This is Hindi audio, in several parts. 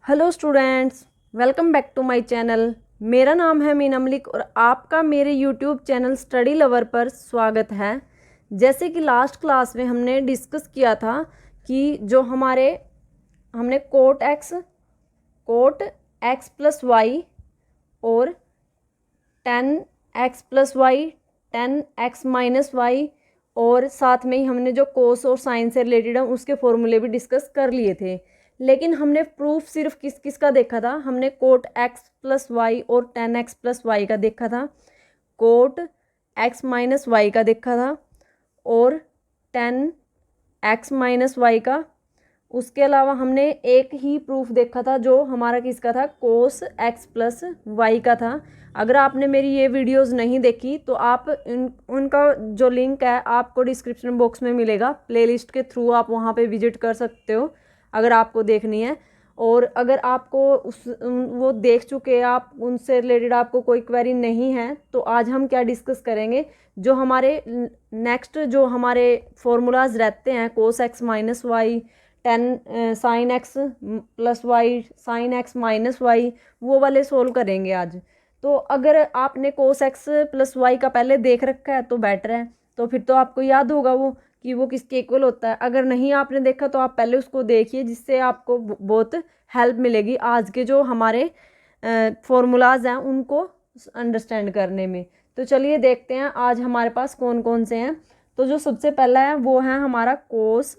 Hello students, welcome back to my channel. मेरा नाम है मीना मलिक और आपका मेरे यूट्यूब चैनल स्टडी लवर पर स्वागत है। जैसे कि लास्ट क्लास में हमने डिस्कस किया था कि जो हमने कोट एक्स प्लस वाई और 10x plus Y 10x minus Y और साथ में ही हमने जो कोस और साइन से रिलेटेड है उसके फॉर्मूले भी डिस्कस कर लिए थे। लेकिन हमने प्रूफ सिर्फ किस किस का देखा था? हमने कोट एक्स प्लस वाई और 10x प्लस वाई का देखा था, कोट एक्स माइनस वाई का देखा था और 10x माइनस वाई का। उसके अलावा हमने एक ही प्रूफ देखा था जो हमारा किसका था, कोस एक्स प्लस वाई का था। अगर आपने मेरी ये वीडियोस नहीं देखी तो आप उनका जो लिंक है आपको डिस्क्रिप्शन बॉक्स में मिलेगा, प्लेलिस्ट के थ्रू आप वहाँ पे विजिट कर सकते हो अगर आपको देखनी है। और अगर आपको वो देख चुके आप, उनसे रिलेटेड आपको कोई क्वेरी नहीं है, तो आज हम क्या डिस्कस करेंगे, जो हमारे नेक्स्ट जो हमारे फॉर्मूलाज रहते हैं, cos x minus y 10 sine x plus y sine x minus y, वो वाले सोल्व करेंगे आज। तो अगर आपने कोस एक्स प्लस वाई का पहले देख रखा है तो बेटर है, तो फिर तो आपको याद होगा वो कि वो किसके इक्वल होता है। अगर नहीं आपने देखा तो आप पहले उसको देखिए, जिससे आपको बहुत हेल्प मिलेगी आज के जो हमारे फॉर्मूलाज हैं उनको अंडरस्टैंड करने में। तो चलिए देखते हैं आज हमारे पास कौन कौन से हैं। तो जो सबसे पहला है वो है हमारा कोस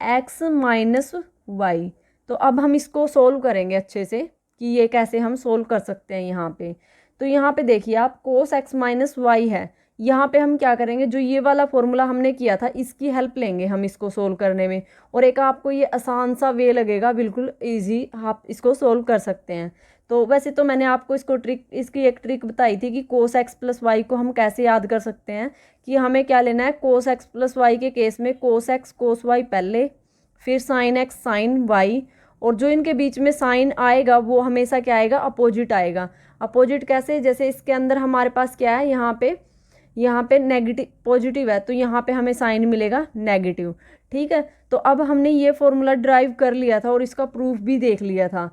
एक्स माइनस वाई। तो अब हम इसको सोल्व करेंगे अच्छे से कि ये कैसे हम सोल्व कर सकते हैं यहाँ पे। तो यहाँ पे देखिए आप, कोस एक्स माइनस वाई है, यहाँ पे हम क्या करेंगे, जो ये वाला फॉर्मूला हमने किया था इसकी हेल्प लेंगे हम इसको सोल्व करने में। और एक आपको ये आसान सा वे लगेगा, बिल्कुल इजी, आप इसको सोल्व कर सकते हैं। तो वैसे तो मैंने आपको इसकी एक ट्रिक बताई थी कि कोस एक्स प्लस वाई को हम कैसे याद कर सकते हैं। कि हमें क्या लेना है, कोस एक्स प्लस वाई के केस में कोस एक्स कोस वाई पहले, फिर साइन एक्स साइन वाई, और जो इनके बीच में साइन आएगा वो हमेशा क्या आएगा, अपोजिट आएगा। अपोजिट कैसे, जैसे इसके अंदर हमारे पास क्या है, यहाँ पे नेगेटिव पॉजिटिव है तो यहाँ पे हमें साइन मिलेगा नेगेटिव। ठीक है, तो अब हमने ये फॉर्मूला ड्राइव कर लिया था और इसका प्रूफ भी देख लिया था।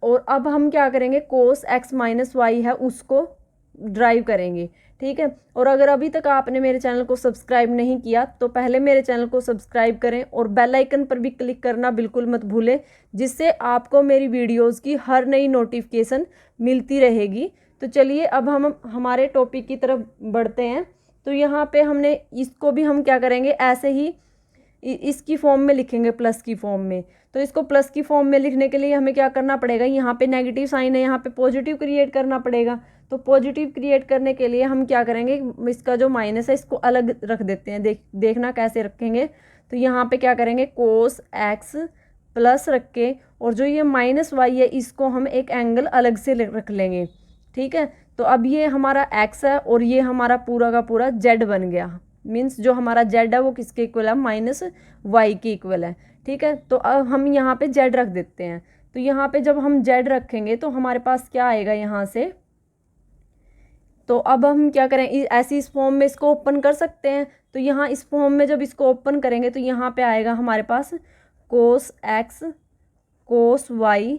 और अब हम क्या करेंगे, कोस एक्स माइनस वाई है उसको ड्राइव करेंगे। ठीक है, और अगर अभी तक आपने मेरे चैनल को सब्सक्राइब नहीं किया तो पहले मेरे चैनल को सब्सक्राइब करें और बेल आइकन पर भी क्लिक करना बिल्कुल मत भूलें, जिससे आपको मेरी वीडियोस की हर नई नोटिफिकेशन मिलती रहेगी। तो चलिए अब हम हमारे टॉपिक की तरफ बढ़ते हैं। तो यहाँ पे हमने इसको भी हम क्या करेंगे, ऐसे ही इसकी फॉर्म में लिखेंगे, प्लस की फॉर्म में। तो इसको प्लस की फॉर्म में लिखने के लिए हमें क्या करना पड़ेगा, यहाँ पे नेगेटिव साइन है, यहाँ पे पॉजिटिव क्रिएट करना पड़ेगा। तो पॉजिटिव क्रिएट करने के लिए हम क्या करेंगे, इसका जो माइनस है इसको अलग रख देते हैं। देखना कैसे रखेंगे। तो यहाँ पे क्या करेंगे, कोस एक्स प्लस रख के, और जो ये माइनस वाई है इसको हम एक एंगल अलग से रख लेंगे। ठीक है, तो अब ये हमारा एक्स है और ये हमारा पूरा का पूरा जेड बन गया। मीन्स जो हमारा जेड है वो किसके इक्वल है, माइनस वाई के इक्वल है। ठीक है, तो अब हम यहाँ पे जेड रख देते हैं। तो यहाँ पे जब हम जेड रखेंगे तो हमारे पास क्या आएगा यहाँ से, तो अब हम क्या करें, ऐसी इस फॉर्म में इसको ओपन कर सकते हैं। तो यहाँ इस फॉर्म में जब इसको ओपन करेंगे तो यहाँ पे आएगा हमारे पास cos x cos y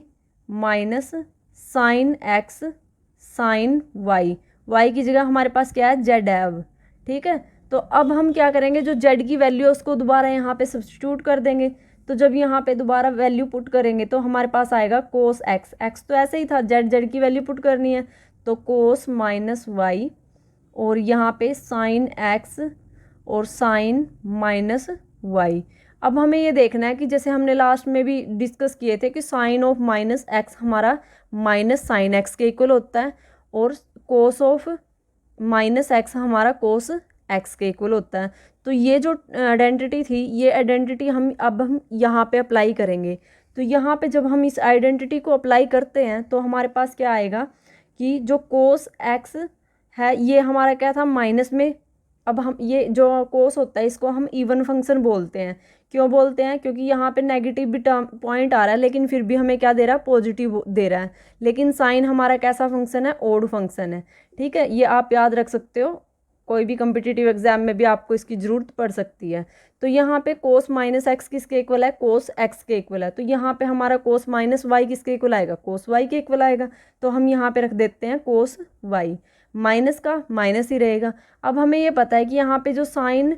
minus sine x sine y. Y की जगह हमारे पास क्या है, जेड है अब। ठीक है, तो अब हम क्या करेंगे, जो जेड की वैल्यू है उसको दोबारा यहाँ पे सब्स्टिट्यूट कर देंगे। तो जब यहाँ पे दोबारा वैल्यू पुट करेंगे तो हमारे पास आएगा कोस एक्स, एक्स तो ऐसे ही था, जेड की वैल्यू पुट करनी है तो कोस माइनस वाई, और यहाँ पे साइन एक्स और साइन माइनस वाई। अब हमें ये देखना है कि जैसे हमने लास्ट में भी डिस्कस किए थे कि साइन ऑफ माइनस एक्स हमारा माइनस साइन एक्स के इक्वल होता है, और कोस ऑफ माइनस एक्स हमारा कोस एक्स के इक्वल होता है। तो ये जो आइडेंटिटी थी, ये आइडेंटिटी हम यहाँ पे अप्लाई करेंगे। तो यहाँ पे जब हम इस आइडेंटिटी को अप्लाई करते हैं तो हमारे पास क्या आएगा कि जो कोस एक्स है ये हमारा क्या था, माइनस में। अब हम ये जो कोस होता है इसको हम इवन फंक्शन बोलते हैं। क्यों बोलते हैं, क्योंकि यहाँ पे नेगेटिव भी पॉइंट आ रहा है लेकिन फिर भी हमें क्या दे रहा है, पॉजिटिव दे रहा है। लेकिन साइन हमारा कैसा फंक्शन है, ओड फंक्शन है। ठीक है, ये आप याद रख सकते हो, कोई भी कम्पिटिटिव एग्जाम में भी आपको इसकी ज़रूरत पड़ सकती है। तो यहाँ पे कोस माइनस एक्स किसके इक्वल है, कोस एक्स के इक्वल है। तो यहाँ पे हमारा कोस माइनस वाई किसके इक्वल आएगा, कोस वाई के इक्वल आएगा। तो हम यहाँ पे रख देते हैं कोस वाई, माइनस का माइनस ही रहेगा। अब हमें ये पता है कि यहाँ पे जो साइन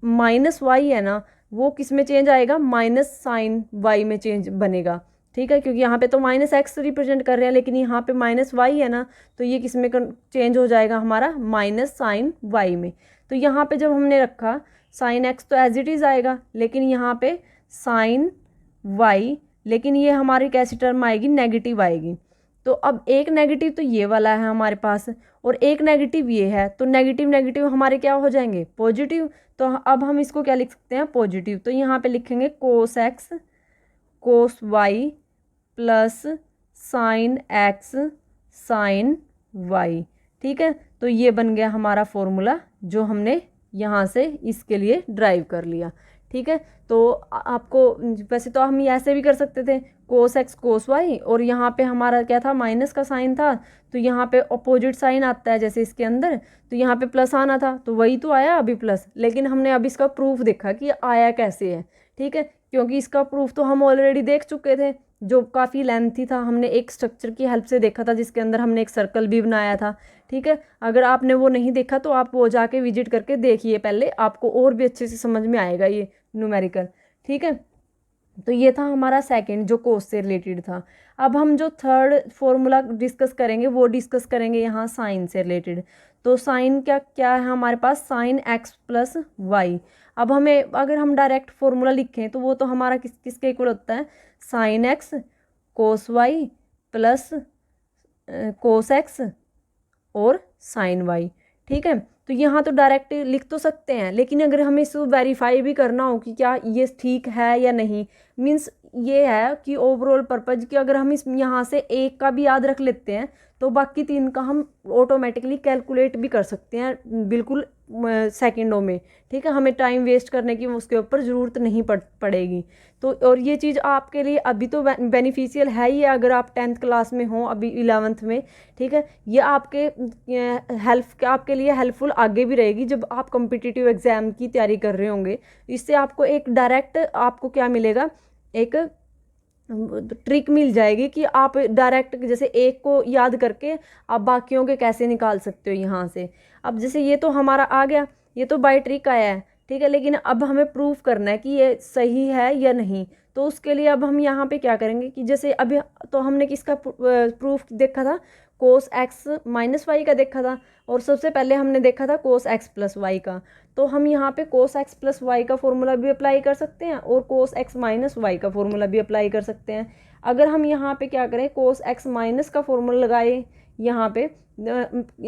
माइनस वाई है ना, वो किस में चेंज आएगा, माइनस साइन वाई में चेंज बनेगा। ठीक है, क्योंकि यहाँ पे तो माइनस एक्स रिप्रेजेंट कर रहे हैं, लेकिन यहाँ पे माइनस वाई है ना, तो ये किस में चेंज हो जाएगा हमारा, माइनस साइन वाई में। तो यहाँ पे जब हमने रखा साइन एक्स तो एज इट इज़ आएगा, लेकिन यहाँ पे साइन वाई, लेकिन ये हमारी कैसी टर्म आएगी, नेगेटिव आएगी। तो अब एक नेगेटिव तो ये वाला है हमारे पास, और एक नेगेटिव ये है, तो नेगेटिव नेगेटिव हमारे क्या हो जाएंगे, पॉजिटिव। तो अब हम इसको क्या लिख सकते हैं, पॉजिटिव। तो यहाँ पे लिखेंगे cos x cos y plus sine x sine y. ठीक है, तो ये बन गया हमारा फॉर्मूला जो हमने यहाँ से इसके लिए ड्राइव कर लिया। ठीक है, तो आपको वैसे तो हम ऐसे भी कर सकते थे, कोस एक्स कोस वाई, और यहाँ पे हमारा क्या था, माइनस का साइन था, तो यहाँ पे अपोजिट साइन आता है जैसे इसके अंदर, तो यहाँ पे प्लस आना था, तो वही तो आया अभी प्लस। लेकिन हमने अब इसका प्रूफ देखा कि आया कैसे है। ठीक है, क्योंकि इसका प्रूफ तो हम ऑलरेडी देख चुके थे, जो काफ़ी लेंथी था। हमने एक स्ट्रक्चर की हेल्प से देखा था, जिसके अंदर हमने एक सर्कल भी बनाया था। ठीक है, अगर आपने वो नहीं देखा तो आप वो जाके विजिट करके देखिए पहले, आपको और भी अच्छे से समझ में आएगा ये न्यूमेरिकल। ठीक है, तो ये था हमारा सेकंड जो कोस से रिलेटेड था। अब हम जो थर्ड फॉर्मूला डिस्कस करेंगे वो डिस्कस करेंगे यहाँ साइन से रिलेटेड। तो साइन क्या क्या है हमारे पास, साइन एक्स प्लस वाई। अब हमें अगर हम डायरेक्ट फॉर्मूला लिखें तो वो तो हमारा किसके इक्वल होता है, sign x cos y plus cos x और साइन वाई। ठीक है, तो यहाँ तो डायरेक्ट लिख तो सकते हैं, लेकिन अगर हमें इसको वेरीफाई भी करना हो कि क्या ये ठीक है या नहीं, मीन्स ये है कि ओवरऑल पर्पज कि अगर हम इस यहाँ से एक का भी याद रख लेते हैं तो बाकी तीन का हम ऑटोमेटिकली कैलकुलेट भी कर सकते हैं बिल्कुल सेकंडों में। ठीक है, हमें टाइम वेस्ट करने की उसके ऊपर ज़रूरत नहीं पड़ेगी। तो और ये चीज़ आपके लिए अभी तो बेनिफिशियल है ही, अगर आप 10th क्लास में हो, अभी 11th में। ठीक है, ये आपके लिए हेल्पफुल आगे भी रहेगी जब आप कॉम्पिटिटिव एग्ज़ाम की तैयारी कर रहे होंगे। इससे आपको एक डायरेक्ट आपको क्या मिलेगा, एक ट्रिक मिल जाएगी कि आप डायरेक्ट जैसे एक को याद करके आप बाकियों के कैसे निकाल सकते हो यहाँ से। अब जैसे ये तो हमारा आ गया, ये तो बाय ट्रिक आया है। ठीक है, लेकिन अब हमें प्रूफ करना है कि ये सही है या नहीं। तो उसके लिए अब हम यहाँ पे क्या करेंगे कि जैसे अभी तो हमने किसका प्रूफ देखा था, कोस एक्स माइनस वाई का देखा था, और सबसे पहले हमने देखा था कोस एक्स प्लस वाई का। तो हम यहाँ पे कोस एक्स प्लस वाई का फॉर्मूला भी अप्लाई कर सकते हैं और कोस एक्स माइनस वाई का फॉर्मूला भी अप्लाई कर सकते हैं। अगर हम यहाँ पे क्या करें, कोस एक्स माइनस का फॉर्मूला लगाए, यहाँ पे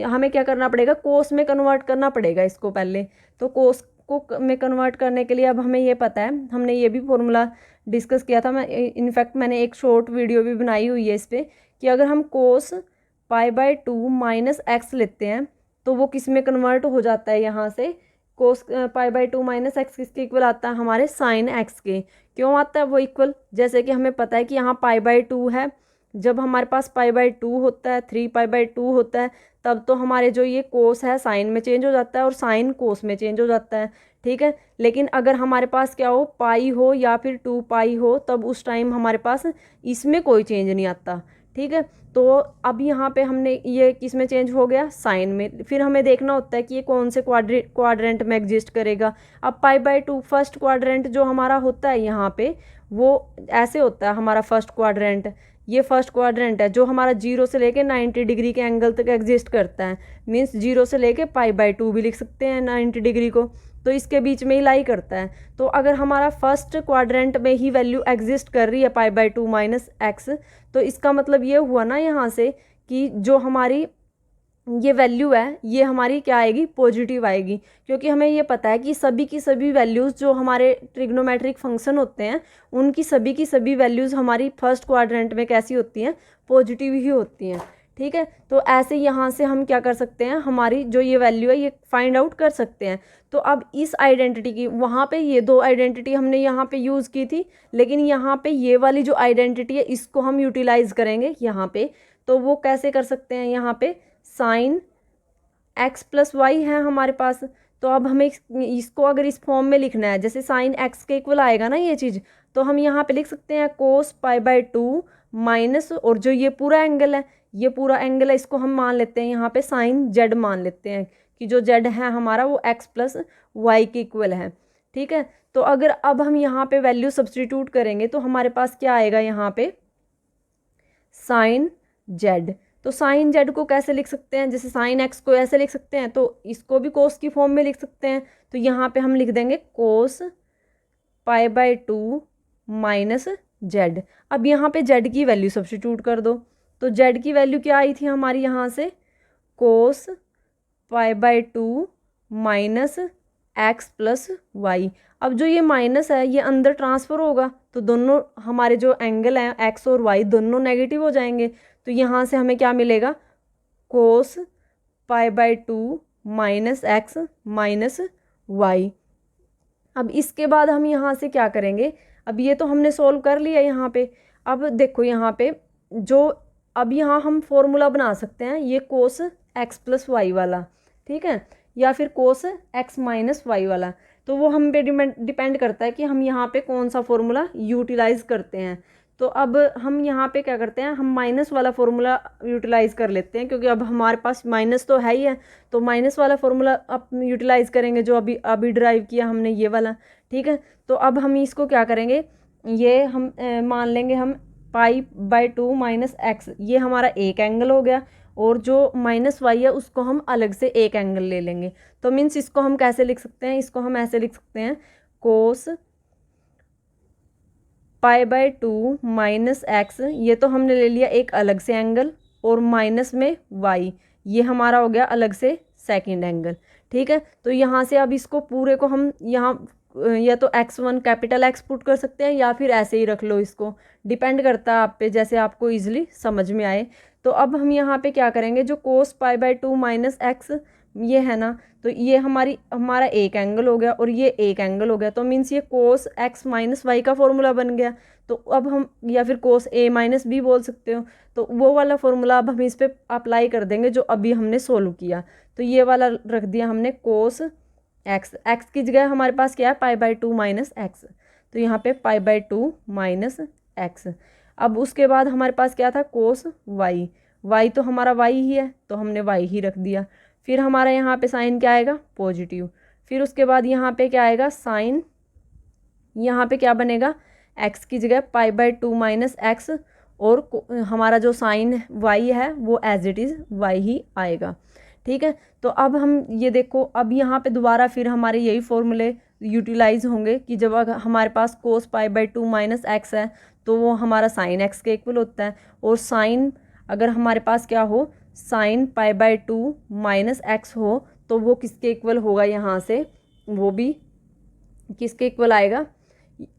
हमें क्या करना पड़ेगा, कोस में कन्वर्ट करना पड़ेगा इसको पहले। तो कोस को में कन्वर्ट करने के लिए अब हमें ये पता है, हमने ये भी फॉर्मूला डिस्कस किया था। मैं इनफैक्ट मैंने एक शॉर्ट वीडियो भी बनाई हुई है इस पर, कि अगर हम कोस π/2 माइनस एक्स लेते हैं तो वो किस में कन्वर्ट हो जाता है, यहाँ से कोस π/2 माइनस एक्स किसके इक्वल आता है, हमारे साइन एक्स के। क्यों आता है वो इक्वल, जैसे कि हमें पता है कि यहाँ π/2 है, जब हमारे पास π/2 होता है, 3π/2 होता है, तब तो हमारे जो ये कोस है साइन में चेंज हो जाता है और साइन कोस में चेंज हो जाता है। ठीक है, लेकिन अगर हमारे पास क्या हो, पाई हो या फिर 2π हो, तब उस टाइम हमारे पास इसमें कोई चेंज नहीं आता। ठीक है, तो अब यहाँ पे हमने ये किस में चेंज हो गया, साइन में। फिर हमें देखना होता है कि ये कौन से क्वाड्रेंट में एग्जिस्ट करेगा। अब π/2 फर्स्ट क्वाड्रेंट जो हमारा होता है यहाँ पे, वो ऐसे होता है हमारा फर्स्ट क्वाड्रेंट। ये फर्स्ट क्वाड्रेंट है जो हमारा 0 से लेके 90 डिग्री के एंगल तक एग्जिस्ट करता है। मीन्स 0 से लेके π/2 भी लिख सकते हैं 90 डिग्री को, तो इसके बीच में ही लाई करता है। तो अगर हमारा फर्स्ट क्वाड्रेंट में ही वैल्यू एग्जिस्ट कर रही है π/2 माइनस एक्स, तो इसका मतलब ये हुआ ना यहाँ से कि जो हमारी ये वैल्यू है ये हमारी क्या आएगी, पॉजिटिव आएगी। क्योंकि हमें ये पता है कि सभी की सभी वैल्यूज़ जो हमारे ट्रिग्नोमेट्रिक फंक्शन होते हैं, उनकी सभी की सभी वैल्यूज़ हमारी फर्स्ट क्वाड्रेंट में कैसी होती हैं, पॉजिटिव ही होती हैं। ठीक है, तो ऐसे यहाँ से हम क्या कर सकते हैं, हमारी जो ये वैल्यू है ये फाइंड आउट कर सकते हैं। तो अब इस आइडेंटिटी की, वहाँ पे ये दो आइडेंटिटी हमने यहाँ पे यूज़ की थी, लेकिन यहाँ पे ये वाली जो आइडेंटिटी है इसको हम यूटिलाइज करेंगे यहाँ पे। तो वो कैसे कर सकते हैं, यहाँ पे साइन एक्स प्लस वाई है हमारे पास। तो अब हमें इसको अगर इस फॉर्म में लिखना है, जैसे साइन एक्स के इक्वल आएगा ना ये चीज़, तो हम यहाँ पे लिख सकते हैं कोस पाई बाय 2 माइनस, और जो ये पूरा एंगल है, ये पूरा एंगल है, इसको हम मान लेते हैं यहाँ पे साइन जेड मान लेते हैं कि जो जेड है हमारा वो एक्स प्लस वाई के इक्वल है। ठीक है, तो अगर अब हम यहाँ पे वैल्यू सब्सटीट्यूट करेंगे तो हमारे पास क्या आएगा यहाँ पे, साइन जेड। तो साइन जेड को कैसे लिख सकते हैं, जैसे साइन एक्स को ऐसे लिख सकते हैं, तो इसको भी कोस की फॉर्म में लिख सकते हैं। तो यहाँ पे हम लिख देंगे कोस पाई बाय 2 माइनस जेड। अब यहाँ पे जेड की वैल्यू सब्सटीट्यूट कर दो, तो जेड की वैल्यू क्या आई थी हमारी यहाँ से, cos pi by 2 minus x plus y. अब जो ये माइनस है ये अंदर ट्रांसफ़र होगा, तो दोनों हमारे जो एंगल हैं एक्स और वाई दोनों नेगेटिव हो जाएंगे। तो यहाँ से हमें क्या मिलेगा, cos pi by 2 minus x minus y. अब इसके बाद हम यहाँ से क्या करेंगे, अब ये तो हमने सोल्व कर लिया यहाँ पे। अब देखो यहाँ पे जो, अब यहाँ हम फॉर्मूला बना सकते हैं ये कोस एक्स प्लस वाई वाला, ठीक है, या फिर कोस एक्स माइनस वाई वाला। तो वो हम पे डिपेंड करता है कि हम यहाँ पे कौन सा फॉर्मूला यूटिलाइज करते हैं। तो अब हम यहाँ पे क्या करते हैं, हम माइनस वाला फॉर्मूला यूटिलाइज कर लेते हैं, क्योंकि अब हमारे पास माइनस तो है ही है, तो माइनस वाला फॉर्मूला अब यूटिलाइज करेंगे जो अभी अभी ड्राइव किया हमने ये वाला। ठीक है, तो अब हम इसको क्या करेंगे, ये हम मान लेंगे हम पाई बाय 2 माइनस एक्स, ये हमारा एक एंगल हो गया, और जो माइनस वाई है उसको हम अलग से एक एंगल ले लेंगे। तो मीन्स इसको हम कैसे लिख सकते हैं, इसको हम ऐसे लिख सकते हैं कोस पाई बाय 2 माइनस एक्स, ये तो हमने ले लिया एक अलग से एंगल, और माइनस में वाई, ये हमारा हो गया अलग से सेकंड एंगल। ठीक है, तो यहाँ से अब इसको पूरे को हम यहाँ या तो x1 कैपिटल एक्स पुट कर सकते हैं, या फिर ऐसे ही रख लो, इसको डिपेंड करता है आप पे, जैसे आपको इजीली समझ में आए। तो अब हम यहाँ पे क्या करेंगे, जो कोस पाई बाय 2 माइनस एक्स ये है ना, तो ये हमारा एक एंगल हो गया और ये एक एंगल हो गया, तो मीन्स ये कोस एक्स माइनस वाई का फॉर्मूला बन गया। तो अब हम, या फिर कोस ए माइनस बी बोल सकते हो, तो वो वाला फॉर्मूला अब हम इस पर अप्लाई कर देंगे जो अभी हमने सोल्व किया। तो ये वाला रख दिया हमने कोस एक्स, एक्स की जगह हमारे पास क्या है, पाई बाय 2 माइनस एक्स, तो यहाँ पे पाई बाय 2 माइनस एक्स। अब उसके बाद हमारे पास क्या था, कोस वाई, वाई तो हमारा वाई ही है, तो हमने वाई ही रख दिया। फिर हमारा यहाँ पे साइन क्या आएगा, पॉजिटिव। फिर उसके बाद यहाँ पे क्या आएगा, साइन, यहाँ पे क्या बनेगा, एक्स की जगह पाई बाय 2 माइनस एक्स, और हमारा जो साइन वाई है वो एज इट इज़ वाई ही आएगा। ठीक है, तो अब हम ये देखो, अब यहाँ पे दोबारा फिर हमारे यही फॉर्मूले यूटिलाइज होंगे कि जब हमारे पास कोस पाई बाय 2 माइनस एक्स है तो वो हमारा साइन एक्स के इक्वल होता है, और साइन अगर हमारे पास क्या हो, sine pi by 2 minus x हो, तो वो किसके इक्वल होगा, यहाँ से वो भी किसके इक्वल आएगा,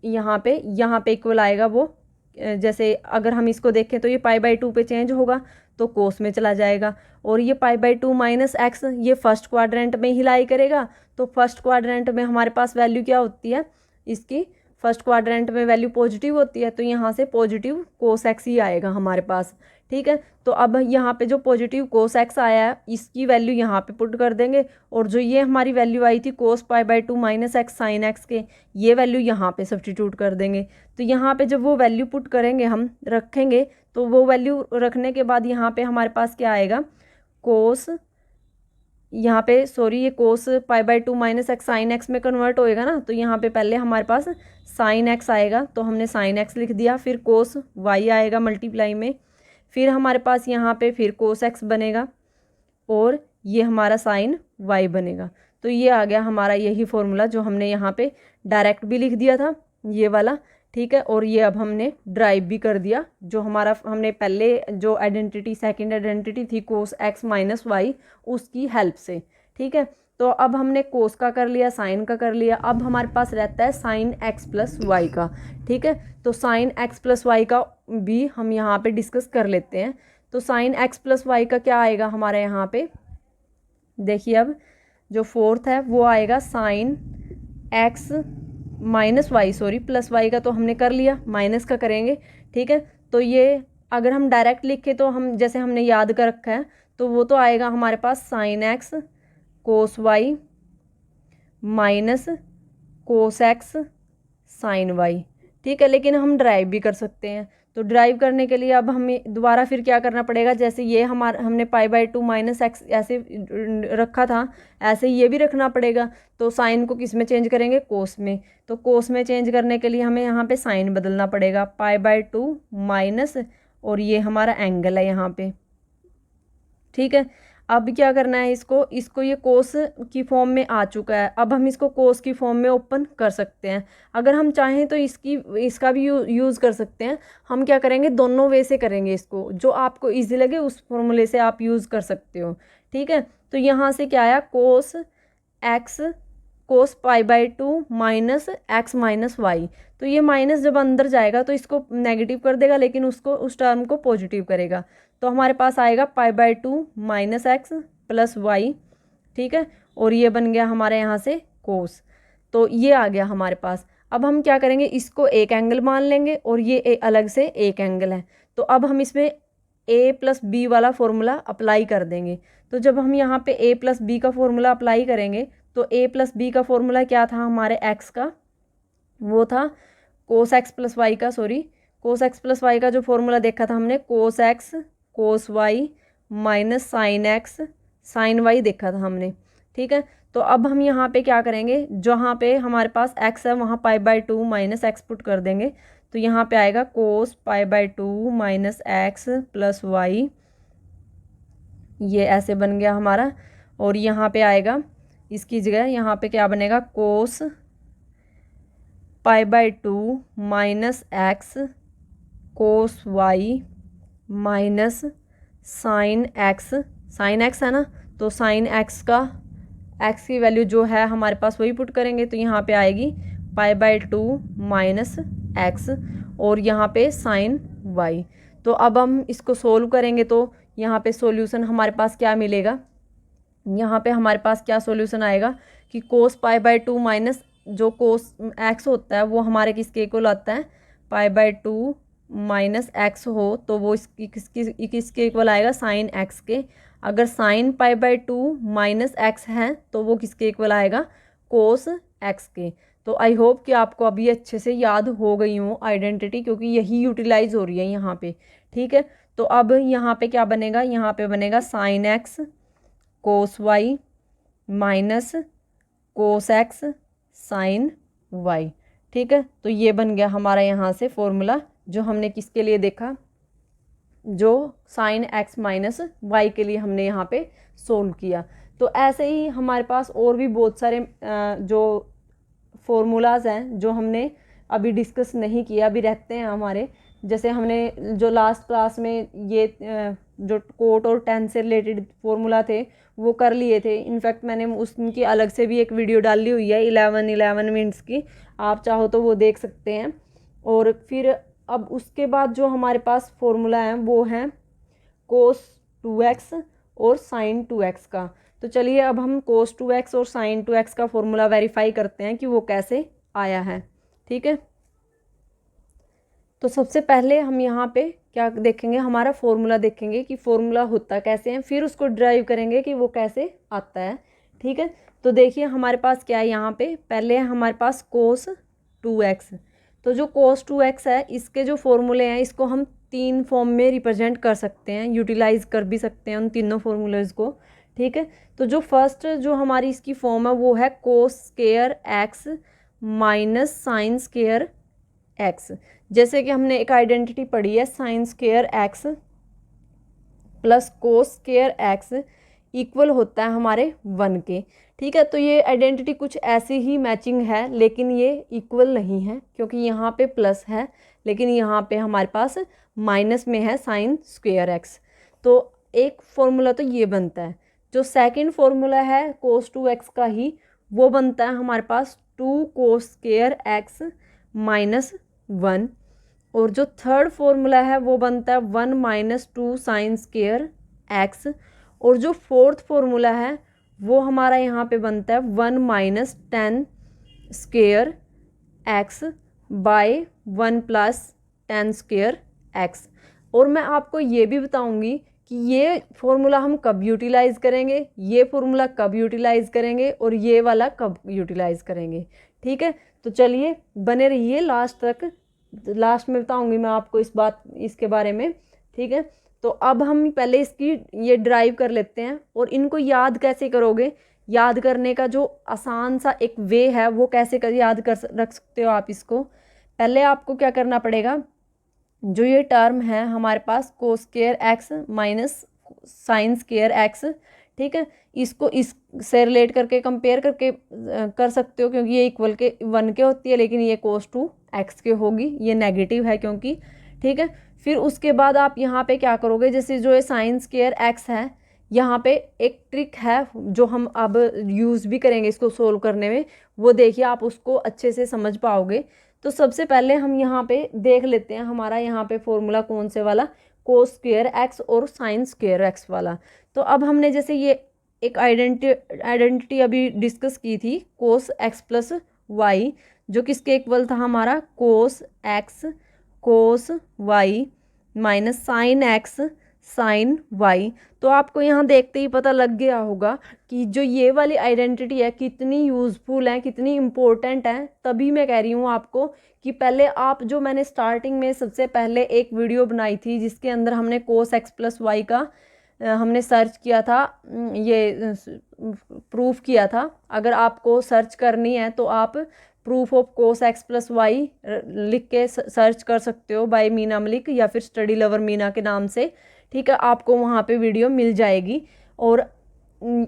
यहाँ पे इक्वल आएगा वो। जैसे अगर हम इसको देखें तो ये पाई बाय 2 पे चेंज होगा तो कोस में चला जाएगा, और ये पाई बाय 2 माइनस एक्स ये फर्स्ट क्वाड्रेंट में ही लाई करेगा। तो फर्स्ट क्वाड्रेंट में हमारे पास वैल्यू क्या होती है इसकी, फर्स्ट क्वाड्रेंट में वैल्यू पॉजिटिव होती है, तो यहाँ से पॉजिटिव कोस एक्स ही आएगा हमारे पास। ठीक है, तो अब यहाँ पे जो पॉजिटिव कोस एक्स आया है इसकी वैल्यू यहाँ पे पुट कर देंगे, और जो ये हमारी वैल्यू आई थी cos pi by 2 minus x sine x के, ये वैल्यू यहाँ पे सब्स्टिट्यूट कर देंगे। तो यहाँ पे जब वो वैल्यू पुट करेंगे हम रखेंगे, तो वो वैल्यू रखने के बाद यहाँ पे हमारे पास क्या आएगा, कोस, यहाँ पे सॉरी ये cos pi by 2 minus x sine x में कन्वर्ट होएगा ना, तो यहाँ पे पहले हमारे पास साइन एक्स आएगा, तो हमने साइन एक्स लिख दिया, फिर कोस वाई आएगा मल्टीप्लाई में, फिर हमारे पास यहाँ पे फिर कोस एक्स बनेगा, और ये हमारा साइन वाई बनेगा। तो ये आ गया हमारा यही फॉर्मूला जो हमने यहाँ पे डायरेक्ट भी लिख दिया था ये वाला। ठीक है, और ये अब हमने ड्राइव भी कर दिया, जो हमारा हमने पहले जो आइडेंटिटी सेकंड आइडेंटिटी थी कोस एक्स माइनस वाई उसकी हेल्प से। ठीक है, तो अब हमने कोस का कर लिया, साइन का कर लिया, अब हमारे पास रहता है साइन एक्स प्लस वाई का। ठीक है, तो साइन एक्स प्लस वाई का भी हम यहाँ पे डिस्कस कर लेते हैं। तो साइन एक्स प्लस वाई का क्या आएगा हमारे यहाँ पे, देखिए अब जो फोर्थ है वो आएगा sine x minus y, sorry plus y का तो हमने कर लिया, माइनस का करेंगे। ठीक है, तो ये अगर हम डायरेक्ट लिखे तो हम जैसे हमने याद कर रखा है तो वो तो आएगा हमारे पास sine x cos y minus cos x sine y. ठीक है, लेकिन हम ड्राइव भी कर सकते हैं। तो ड्राइव करने के लिए अब हमें दोबारा फिर क्या करना पड़ेगा, जैसे ये हमारा हमने पाई बाई 2 माइनस एक्स ऐसे रखा था, ऐसे ये भी रखना पड़ेगा। तो साइन को किस में चेंज करेंगे, कोस में। तो कोस में चेंज करने के लिए हमें यहाँ पे साइन बदलना पड़ेगा, पाई बाई 2 माइनस, और ये हमारा एंगल है यहाँ पे। ठीक है, अब क्या करना है, इसको ये कोस की फॉर्म में आ चुका है, अब हम इसको कोस की फॉर्म में ओपन कर सकते हैं। अगर हम चाहें तो इसका भी यूज़ कर सकते हैं। हम क्या करेंगे, दोनों वे से करेंगे इसको, जो आपको ईजी लगे उस फॉर्मूले से आप यूज़ कर सकते हो। ठीक है, तो यहाँ से क्या आया, cos x cos pi by 2 minus x minus y. तो ये माइनस जब अंदर जाएगा तो इसको नेगेटिव कर देगा, लेकिन उस टर्म को पॉजिटिव करेगा। तो हमारे पास आएगा pi by 2 minus x plus y. ठीक है, और ये बन गया हमारे यहाँ से कोस। तो ये आ गया हमारे पास। अब हम क्या करेंगे, इसको एक एंगल मान लेंगे और ये अलग से एक एंगल है। तो अब हम इसमें a प्लस बी वाला फॉर्मूला अप्लाई कर देंगे। तो जब हम यहाँ पे a प्लस बी का फॉर्मूला अप्लाई करेंगे तो a प्लस बी का फॉर्मूला क्या था हमारे x का, वो था कोस एक्स प्लस वाई का, sorry cos x plus y का जो फॉर्मूला देखा था हमने, cos x cos y minus sine x sine y देखा था हमने। ठीक है, तो अब हम यहाँ पे क्या करेंगे, जहाँ पे हमारे पास x है वहाँ pi by 2 minus x put कर देंगे। तो यहाँ पे आएगा cos pi by 2 minus x plus y, ये ऐसे बन गया हमारा। और यहाँ पे आएगा इसकी जगह, यहाँ पे क्या बनेगा, cos pi by 2 minus x cos y minus sine x है ना, तो साइन एक्स का एक्स की वैल्यू जो है हमारे पास वही पुट करेंगे। तो यहाँ पे आएगी पाई बाई 2 माइनस एक्स और यहाँ पे साइन वाई। तो अब हम इसको सोल्व करेंगे तो यहाँ पे सॉल्यूशन हमारे पास क्या मिलेगा, यहाँ पे हमारे पास क्या सॉल्यूशन आएगा कि कोस पाई बाई 2 माइनस जो कोस एक्स होता है वो हमारे किसके इक्वल आता है, पाई बाई 2 माइनस एक्स हो तो वो किसके इक्वल आएगा, साइन एक्स के। अगर sine pi by 2 minus x है तो वो किसके इक्वल आएगा, कोस एक्स के। तो आई होप कि आपको अभी अच्छे से याद हो गई हो आइडेंटिटी, क्योंकि यही यूटिलाइज हो रही है यहाँ पे। ठीक है, तो अब यहाँ पे क्या बनेगा, यहाँ पे बनेगा sine x cos y minus cos x sine y. ठीक है, तो ये बन गया हमारा यहाँ से फॉर्मूला, जो हमने किसके लिए देखा, जो साइन एक्स माइनस वाई के लिए हमने यहाँ पे सोल्व किया। तो ऐसे ही हमारे पास और भी बहुत सारे जो फॉर्मूलाज हैं जो हमने अभी डिस्कस नहीं किया, अभी रहते हैं हमारे। जैसे हमने जो लास्ट क्लास में ये जो कोट और टेन से रिलेटेड फॉर्मूला थे वो कर लिए थे। इनफैक्ट मैंने उसकी अलग से भी एक वीडियो डाली हुई है 11 मिनट्स की, आप चाहो तो वो देख सकते हैं। और फिर अब उसके बाद जो हमारे पास फॉर्मूला है वो है कोस 2x और साइन 2x का। तो चलिए अब हम कोस 2x और साइन 2x का फॉर्मूला वेरीफाई करते हैं कि वो कैसे आया है। ठीक है, तो सबसे पहले हम यहाँ पे क्या देखेंगे, हमारा फॉर्मूला देखेंगे कि फॉर्मूला होता कैसे है, फिर उसको ड्राइव करेंगे कि वो कैसे आता है। ठीक है, तो देखिए हमारे पास क्या है, यहाँ पे पहले है हमारे पास कोस 2x। तो जो कोस 2x है इसके जो फॉर्मूले हैं इसको हम 3 फॉर्म में रिप्रेजेंट कर सकते हैं, यूटिलाइज कर भी सकते हैं उन तीनों फॉर्मूलेज को। ठीक है, तो जो फर्स्ट जो हमारी इसकी फॉर्म है वो है कोस square x minus sine square x. जैसे कि हमने एक आइडेंटिटी पढ़ी है, साइन स्क्वायर एक्स प्लस कोस स्क्वायर एक्स इक्वल होता है हमारे 1 के। ठीक है, तो ये आइडेंटिटी कुछ ऐसी ही मैचिंग है, लेकिन ये इक्वल नहीं है क्योंकि यहाँ पे प्लस है लेकिन यहाँ पे हमारे पास माइनस में है साइन स्क्वायर एक्स। तो एक फॉर्मूला तो ये बनता है। जो सेकंड फॉर्मूला है कोस 2x का ही, वो बनता है हमारे पास 2 कोस स्क्वायर एक्स माइनस 1। और जो थर्ड फॉर्मूला है वो बनता है 1 माइनस 2 साइन स्क्वायर एक्स। और जो फोर्थ फॉर्मूला है वो हमारा यहाँ पे बनता है 1 minus 10 square x by 1 plus 10 square x. और मैं आपको ये भी बताऊंगी कि ये फॉर्मूला हम कब यूटिलाइज़ करेंगे, ये फॉर्मूला कब यूटिलाइज़ करेंगे और ये वाला कब यूटिलाइज़ करेंगे। ठीक है, तो चलिए बने रहिए लास्ट तक, लास्ट में बताऊंगी मैं आपको इसके बारे में। ठीक है, तो अब हम पहले इसकी ये ड्राइव कर लेते हैं। और इनको याद कैसे करोगे, याद करने का जो आसान सा एक वे है वो कैसे याद कर रख सकते हो आप इसको। पहले आपको क्या करना पड़ेगा, जो ये टर्म है हमारे पास cos square x minus sine square x, ठीक है, इसको इससे रिलेट करके कंपेयर करके कर सकते हो, क्योंकि ये इक्वल के 1 के होती है, लेकिन ये कोस टू एक्स के होगी, ये नेगेटिव है क्योंकि। ठीक है, फिर उसके बाद आप यहाँ पे क्या करोगे, जैसे जो ये साइन स्क्वायर एक्स है, यहाँ पे एक ट्रिक है जो हम अब यूज़ भी करेंगे इसको सोल्व करने में, वो देखिए आप उसको अच्छे से समझ पाओगे। तो सबसे पहले हम यहाँ पे देख लेते हैं हमारा यहाँ पे फॉर्मूला कौन से वाला, कोस स्क्वायर एक्स और साइन स्क्वायर एक्स वाला। तो अब हमने जैसे ये एक आइडेंटिटी अभी डिस्कस की थी, कोस एक्स प्लस वाई, जो किसके इक्वल था हमारा, cos x cos y minus sine x sine y. तो आपको यहाँ देखते ही पता लग गया होगा कि जो ये वाली आइडेंटिटी है कितनी यूज़फुल है, कितनी इम्पोर्टेंट है। तभी मैं कह रही हूँ आपको कि पहले आप, जो मैंने स्टार्टिंग में सबसे पहले एक वीडियो बनाई थी जिसके अंदर हमने कोस एक्स प्लस वाई का हमने सर्च किया था, ये प्रूफ किया था। अगर आपको सर्च करनी है तो आप proof of cos x plus y लिख के सर्च कर सकते हो बाय मीना मलिक या फिर स्टडी लवर मीना के नाम से। ठीक है, आपको वहाँ पे वीडियो मिल जाएगी। और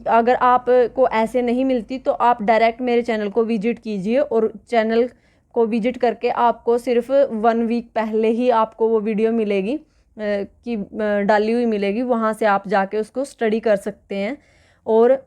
अगर आपको ऐसे नहीं मिलती तो आप डायरेक्ट मेरे चैनल को विजिट कीजिए, और चैनल को विजिट करके आपको सिर्फ 1 वीक पहले ही आपको वो वीडियो मिलेगी कि डाली हुई मिलेगी, वहाँ से आप जाके उसको स्टडी कर सकते हैं। और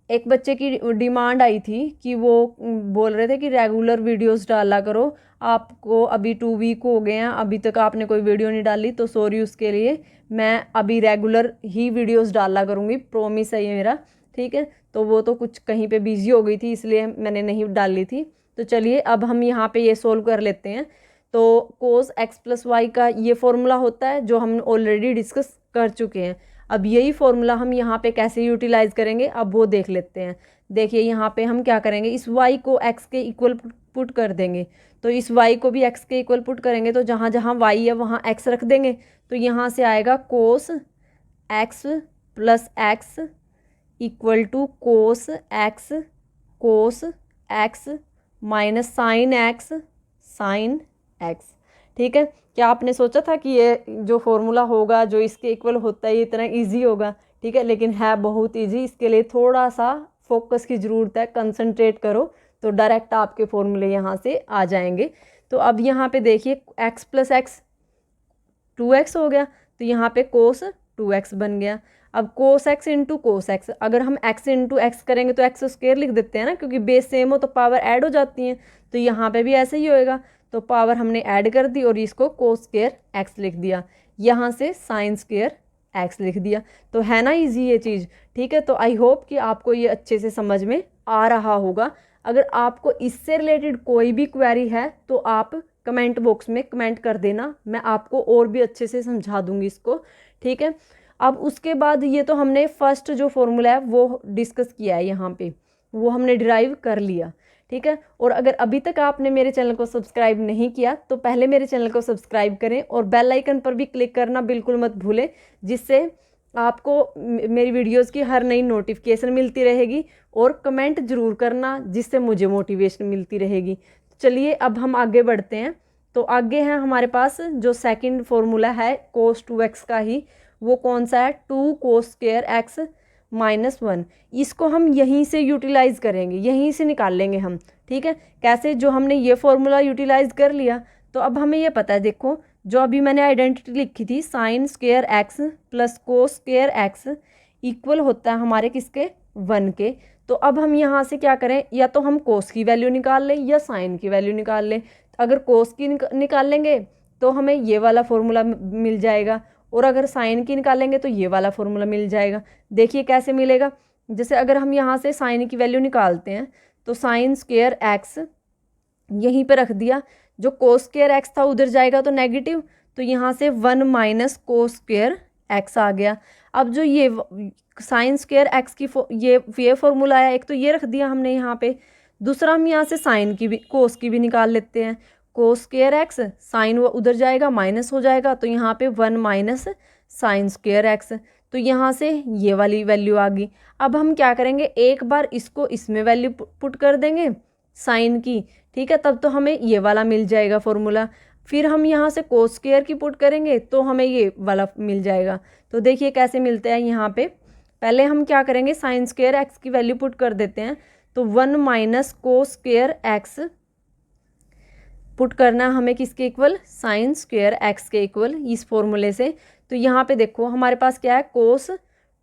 एक बच्चे की डिमांड आई थी कि वो बोल रहे थे कि रेगुलर वीडियोस डाला करो, आपको अभी 2 वीक हो गए हैं, अभी तक आपने कोई वीडियो नहीं डाली, तो सॉरी उसके लिए। मैं अभी रेगुलर ही वीडियोस डाला करूँगी, प्रॉमिस है ये मेरा। ठीक है, तो वो तो कुछ कहीं पे बिजी हो गई थी इसलिए मैंने नहीं डाली थी। तो चलिए अब हम यहाँ पे ये सोल्व कर लेते हैं। तो कोस एक्स प्लस वाई का ये फॉर्मूला होता है जो हम ऑलरेडी डिस्कस कर चुके हैं। अब यही फॉर्मूला हम यहाँ पे कैसे यूटिलाइज करेंगे अब वो देख लेते हैं। देखिए यहाँ पे हम क्या करेंगे, इस y को x के इक्वल पुट कर देंगे। तो इस y को भी x के इक्वल पुट करेंगे, तो जहाँ जहाँ y है वहाँ x रख देंगे। तो यहाँ से आएगा cos x plus x equal to cos x minus sine x. ठीक है, क्या आपने सोचा था कि ये जो फॉर्मूला होगा जो इसके इक्वल होता है ये इतना इजी होगा? ठीक है, लेकिन है बहुत इजी। इसके लिए थोड़ा सा फोकस की ज़रूरत है, कंसंट्रेट करो तो डायरेक्ट आपके फॉर्मूले यहाँ से आ जाएंगे। तो अब यहाँ पे देखिए x प्लस एक्स 2x हो गया, तो यहाँ पे कोस 2x बन गया। अब cos x into cos x, अगर हम x इंटू एक्स करेंगे तो एक्स स्क्वायर लिख देते हैं ना, क्योंकि बेस सेम हो तो पावर ऐड हो जाती हैं। तो यहाँ पे भी ऐसे ही होएगा, तो पावर हमने ऐड कर दी और इसको कोस स्क्वायर एक्स लिख दिया, यहाँ से साइन स्क्वायर एक्स लिख दिया। तो है ना इजी ये चीज़। ठीक है, तो आई होप कि आपको ये अच्छे से समझ में आ रहा होगा। अगर आपको इससे रिलेटेड कोई भी क्वेरी है तो आप कमेंट बॉक्स में कमेंट कर देना, मैं आपको और भी अच्छे से समझा दूंगी इसको। ठीक है, अब उसके बाद ये तो हमने फर्स्ट जो फॉर्मूला है वो डिस्कस किया है, यहाँ पे वो हमने डिराइव कर लिया। ठीक है, और अगर अभी तक आपने मेरे चैनल को सब्सक्राइब नहीं किया तो पहले मेरे चैनल को सब्सक्राइब करें और बेल आइकन पर भी क्लिक करना बिल्कुल मत भूलें, जिससे आपको मेरी वीडियोस की हर नई नोटिफिकेशन मिलती रहेगी। और कमेंट ज़रूर करना जिससे मुझे मोटिवेशन मिलती रहेगी। चलिए अब हम आगे बढ़ते हैं। तो आगे है हमारे पास जो सेकंड फॉर्मूला है कोस 2x का ही, वो कौन सा है, 2 कोस स्क्वायर एक्स माइनस 1। इसको हम यहीं से यूटिलाइज़ करेंगे, यहीं से निकाल लेंगे हम। ठीक है, कैसे, जो हमने ये फॉर्मूला यूटिलाइज़ कर लिया तो अब हमें ये पता है, देखो जो अभी मैंने आइडेंटिटी लिखी थी साइन स्क्वायर एक्स प्लस कोस स्क्वायर एक्स इक्वल होता है हमारे किसके, 1 के। तो अब हम यहाँ से क्या करें, या तो हम कोस की वैल्यू निकाल लें या साइन की वैल्यू निकाल लें। अगर कोस की निकाल लेंगे तो हमें ये वाला फॉर्मूला मिल जाएगा, और अगर साइन की निकालेंगे तो ये वाला फॉर्मूला मिल जाएगा। देखिए कैसे मिलेगा, जैसे अगर हम यहाँ से साइन की वैल्यू निकालते हैं तो साइन स्क्वायर एक्स यहीं पे रख दिया, जो कोस स्क्वायर एक्स था उधर जाएगा तो नेगेटिव, तो यहाँ से 1 माइनस कोस स्क्वेयर एक्स आ गया। अब जो ये साइन स्क्वेयर एक्स की ये फॉर्मूला आया, एक तो ये रख दिया हमने यहाँ पे, दूसरा हम यहाँ से साइन की भी कोस की भी निकाल लेते हैं। कोस स्क्वेयर एक्स, साइन वो उधर जाएगा माइनस हो जाएगा, तो यहाँ पे 1 माइनस साइन स्क्वेयर एक्स, तो यहाँ से ये वाली वैल्यू आ गई। अब हम क्या करेंगे, एक बार इसको इसमें वैल्यू पुट कर देंगे साइन की, ठीक है, तब तो हमें ये वाला मिल जाएगा फॉर्मूला। फिर हम यहाँ से कोस स्क्वेयर की पुट करेंगे तो हमें ये वाला मिल जाएगा। तो देखिए कैसे मिलते हैं यहाँ पे। पहले हम क्या करेंगे, साइन स्क्वेयर एक्स की वैल्यू पुट कर देते हैं, तो 1 minus cos square x put करना हमें किसके इक्वल, साइन स्क्वेयर एक्स के इक्वल, इस फॉर्मूले से। तो यहाँ पे देखो हमारे पास क्या है, कोस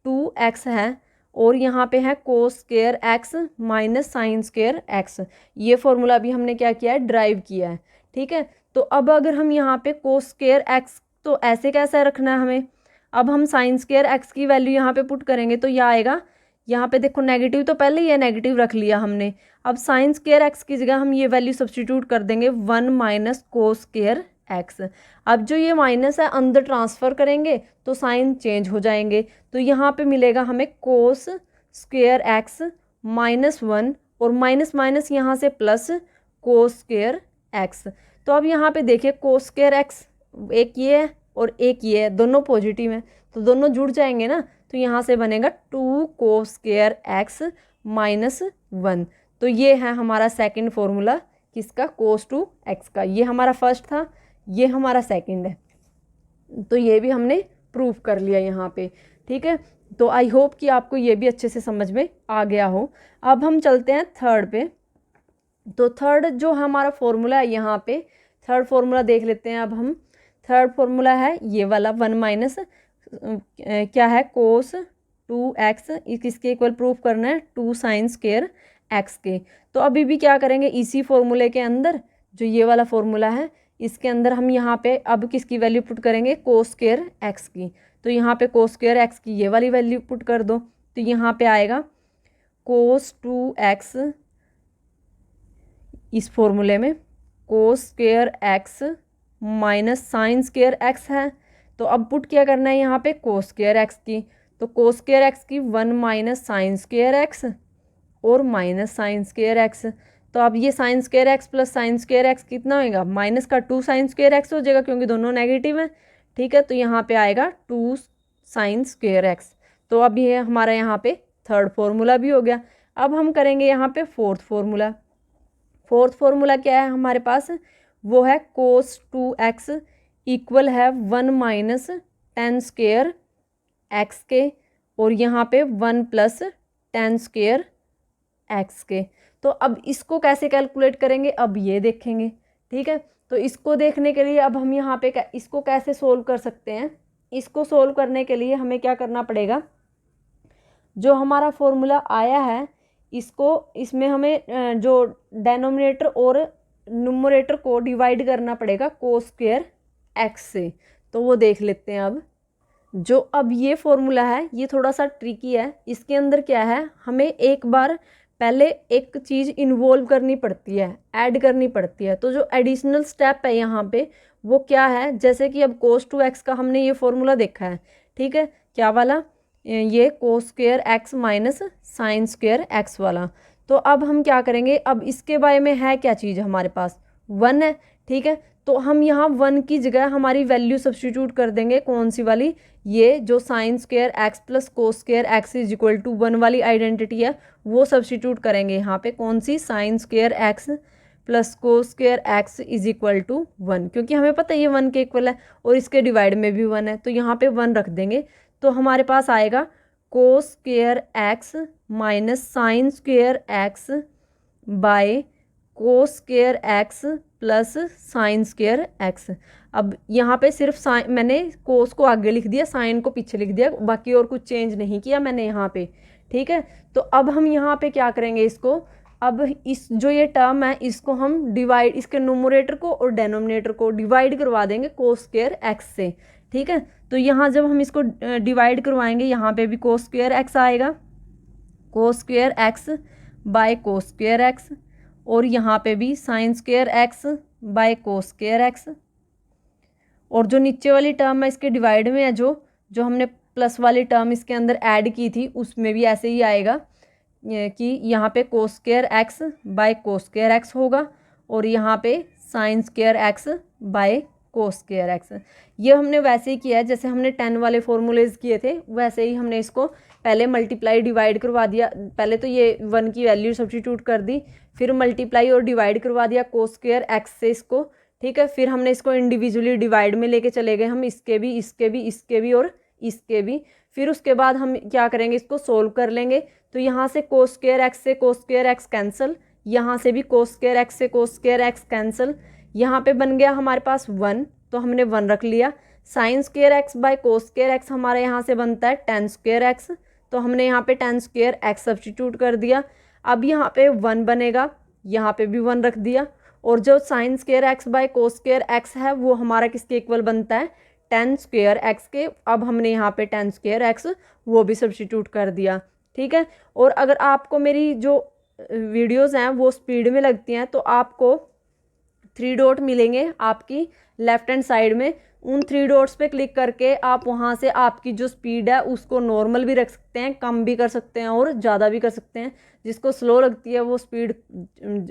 2x है और यहाँ पे है कोस square x minus sign square x. ये फॉर्मूला भी हमने क्या किया है, ड्राइव किया है, ठीक है। तो अब अगर हम यहाँ पे कोस स्क्वेयर एक्स, तो ऐसे कैसा रखना है हमें, अब हम साइन स्क्वेयर एक्स की वैल्यू यहाँ पे पुट करेंगे तो यह आएगा, यहाँ पे देखो नेगेटिव तो पहले ही है, नेगेटिव रख लिया हमने। अब साइन स्क्वेयर एक्स की जगह हम ये वैल्यू सब्सटीट्यूट कर देंगे 1 माइनस कोस स्क्वेयर एक्स। अब जो ये माइनस है अंदर ट्रांसफ़र करेंगे तो साइन चेंज हो जाएंगे, तो यहाँ पे मिलेगा हमें कोस स्क्वेयर एक्स -1 और माइनस माइनस यहाँ से प्लस कोस स्क्वेयर एक्स। तो अब यहाँ पे देखिए कोस स्क्वेयर एक्स एक ये है और एक ये है, दोनों पॉजिटिव हैं तो दोनों जुड़ जाएंगे ना, तो यहाँ से बनेगा 2 कोस स्क्वेयर एक्स -1। तो ये है हमारा सेकंड फॉर्मूला किसका, कोस 2x का। ये हमारा फर्स्ट था, ये हमारा सेकंड है, तो ये भी हमने प्रूव कर लिया यहाँ पे, ठीक है। तो आई होप कि आपको ये भी अच्छे से समझ में आ गया हो। अब हम चलते हैं थर्ड पे। तो थर्ड जो हमारा फॉर्मूला है, यहाँ पे थर्ड फॉर्मूला देख लेते हैं। अब हम थर्ड फॉर्मूला है ये वाला 1 माइनस क्या है, कोस 2x, किसके इक्वल प्रूफ करना है, 2 साइन स्क्वेयर एक्स के। तो अभी भी क्या करेंगे, इसी फॉर्मूले के अंदर जो ये वाला फॉर्मूला है इसके अंदर हम यहाँ पे अब किसकी वैल्यू पुट करेंगे, कोस स्क्वेयर एक्स की। तो यहाँ पे कोस स्क्वेयर एक्स की ये वाली वैल्यू पुट कर दो, तो यहाँ पे आएगा कोस 2x, इस फॉर्मूले में कोस square x minus sign square x है। तो अब पुट क्या करना है यहाँ पे, कोस स्क्वेयर एक्स की, तो कोस स्क्वेयर एक्स की 1 माइनस साइन स्क्वेयर एक्स और माइनस साइन स्क्वेयर एक्स। तो अब ये sign square x plus sign square x कितना होएगा, माइनस का 2 साइन स्क्वेयर एक्स हो जाएगा क्योंकि दोनों नेगेटिव हैं, ठीक है। तो यहाँ पे आएगा 2 साइन स्क्वेयर एक्स। तो अब ये हमारा यहाँ पे थर्ड फॉर्मूला भी हो गया। अब हम करेंगे यहाँ पे फोर्थ फॉर्मूला। फोर्थ फॉर्मूला क्या है हमारे पास, वो है कोस 2x इक्वल है 1 माइनस टेन स्क्वेयर एक्स के और यहाँ पे 1 प्लस टेन स्क्वेयर एक्स के। तो अब इसको कैसे कैलकुलेट करेंगे, अब ये देखेंगे, ठीक है। तो इसको देखने के लिए अब हम यहाँ पे इसको कैसे सोल्व कर सकते हैं, इसको सोल्व करने के लिए हमें क्या करना पड़ेगा, जो हमारा फॉर्मूला आया है इसको, इसमें हमें जो डेनोमिनेटर और न्यूमरेटर को डिवाइड करना पड़ेगा कोस स्क्वेयर एक्स से। तो वो देख लेते हैं। अब अब ये फॉर्मूला है ये थोड़ा सा ट्रिकी है। इसके अंदर क्या है, हमें एक बार पहले एक चीज़ इन्वॉल्व करनी पड़ती है, ऐड करनी पड़ती है। तो जो एडिशनल स्टेप है यहाँ पे वो क्या है, जैसे कि अब कोस 2x का हमने ये फॉर्मूला देखा है, ठीक है, क्या वाला, ये कोस square x minus sign square x वाला। तो अब हम क्या करेंगे, अब इसके बारे में है क्या चीज़ हमारे पास, 1 है, ठीक है। तो हम यहाँ 1 की जगह हमारी वैल्यू सब्स्टिट्यूट कर देंगे, कौन सी वाली, ये जो sine square x plus cos square x is equal to 1 वाली आइडेंटिटी है वो सब्स्टिट्यूट करेंगे यहाँ पे, कौन सी, sine square x plus cos square x is equal to 1, क्योंकि हमें पता है ये 1 के इक्वल है और इसके डिवाइड में भी 1 है, तो यहाँ पे 1 रख देंगे। तो हमारे पास आएगा कोस square x minus sign square x by cos square x plus sign square x. अब यहाँ पे सिर्फ साइन, मैंने कोस को आगे लिख दिया, साइन को पीछे लिख दिया, बाकी और कुछ चेंज नहीं किया मैंने यहाँ पे, ठीक है। तो अब हम यहाँ पे क्या करेंगे, इसको अब इस जो ये टर्म है इसको हम डिवाइड, इसके न्यूमरेटर को और डेनोमिनेटर को डिवाइड करवा देंगे कोस स्क्वेयर एक्स से, ठीक है। तो यहाँ जब हम इसको डिवाइड करवाएंगे यहाँ पे भी कोस स्क्वेयर एक्स आएगा, कोस square x by cos square x, और यहाँ पे भी sign square x by cos square x, और जो नीचे वाली टर्म है इसके डिवाइड में है, जो हमने प्लस वाली टर्म इसके अंदर ऐड की थी उसमें भी ऐसे ही आएगा कि यहाँ पे कोस square x by cos square x होगा और यहाँ पे sign square x by cos square x. ये हमने वैसे ही किया है जैसे हमने 10 वाले फॉर्मूलेज किए थे, वैसे ही हमने इसको पहले मल्टीप्लाई डिवाइड करवा दिया। पहले तो ये 1 की वैल्यू सब्स्टिट्यूट कर दी, फिर मल्टीप्लाई और डिवाइड करवा दिया कोस स्क्वायर एक्स से इसको, ठीक है। फिर हमने इसको इंडिविजुअली डिवाइड में लेके चले गए हम, इसके भी इसके भी इसके भी और इसके भी। फिर उसके बाद हम क्या करेंगे, इसको सोल्व कर लेंगे। तो यहाँ से कोस स्क्वायर एक्स से कोस स्क्वायर एक्स कैंसिल, यहाँ से भी कोस स्क्वायर एक्स से कोस स्क्वायर एक्स कैंसिल। यहाँ पे बन गया हमारे पास 1, तो हमने 1 रख लिया। Sign square x by cos square x हमारे यहाँ से बनता है tan स्क्वायर एक्स, तो हमने यहाँ पे tan स्क्वायर एक्स सब्स्टिट्यूट कर दिया। अब यहाँ पे 1 बनेगा, यहाँ पे भी 1 रख दिया। और जो sign square x by cos square x है वो हमारा किसके इक्वल बनता है, tan स्क्वायर एक्स के। अब हमने यहाँ पे tan स्क्वायर एक्स वो भी सब्स्टिट्यूट कर दिया, ठीक है। और अगर आपको मेरी जो वीडियोज़ हैं वो स्पीड में लगती हैं तो आपको 3 डॉट मिलेंगे आपकी लेफ्ट हैंड साइड में। उन 3 डॉट्स पे क्लिक करके आप वहाँ से आपकी जो स्पीड है उसको नॉर्मल भी रख सकते हैं, कम भी कर सकते हैं और ज़्यादा भी कर सकते हैं। जिसको स्लो लगती है वो स्पीड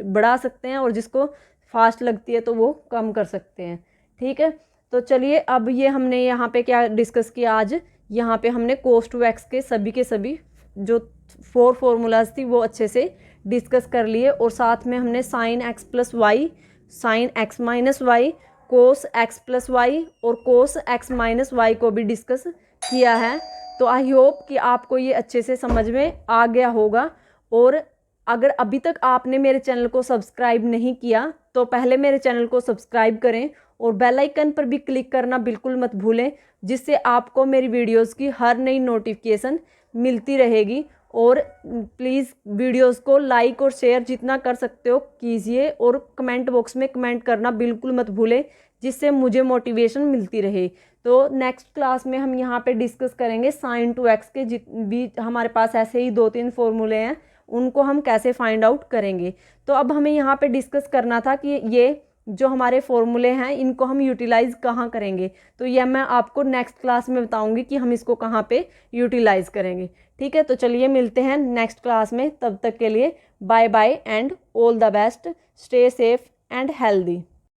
बढ़ा सकते हैं और जिसको फास्ट लगती है तो वो कम कर सकते हैं, ठीक है। तो चलिए अब ये हमने यहाँ पे क्या डिस्कस किया आज, यहाँ पे हमने cos 2x के सभी जो 4 फॉर्मूलाज थी वो अच्छे से डिस्कस कर लिए। और साथ में हमने sine x plus y, sine x minus y, cos x plus y और कोस एक्स माइनस वाई को भी डिस्कस किया है। तो आई होप कि आपको ये अच्छे से समझ में आ गया होगा। और अगर अभी तक आपने मेरे चैनल को सब्सक्राइब नहीं किया तो पहले मेरे चैनल को सब्सक्राइब करें और बेल आइकन पर भी क्लिक करना बिल्कुल मत भूलें, जिससे आपको मेरी वीडियोस की हर नई नोटिफिकेशन मिलती रहेगी। और प्लीज़ वीडियोस को लाइक और शेयर जितना कर सकते हो कीजिए और कमेंट बॉक्स में कमेंट करना बिल्कुल मत भूलें, जिससे मुझे मोटिवेशन मिलती रहे। तो नेक्स्ट क्लास में हम यहाँ पे डिस्कस करेंगे साइन 2x के भी हमारे पास ऐसे ही 2-3 फॉर्मूले हैं, उनको हम कैसे फाइंड आउट करेंगे। तो अब हमें यहाँ पे डिस्कस करना था कि ये जो हमारे फॉर्मूले हैं इनको हम यूटिलाइज़ कहाँ करेंगे। तो यह मैं आपको नेक्स्ट क्लास में बताऊंगी कि हम इसको कहाँ पे यूटिलाइज़ करेंगे, ठीक है। तो चलिए मिलते हैं नेक्स्ट क्लास में, तब तक के लिए bye bye and all the best, stay safe and healthy.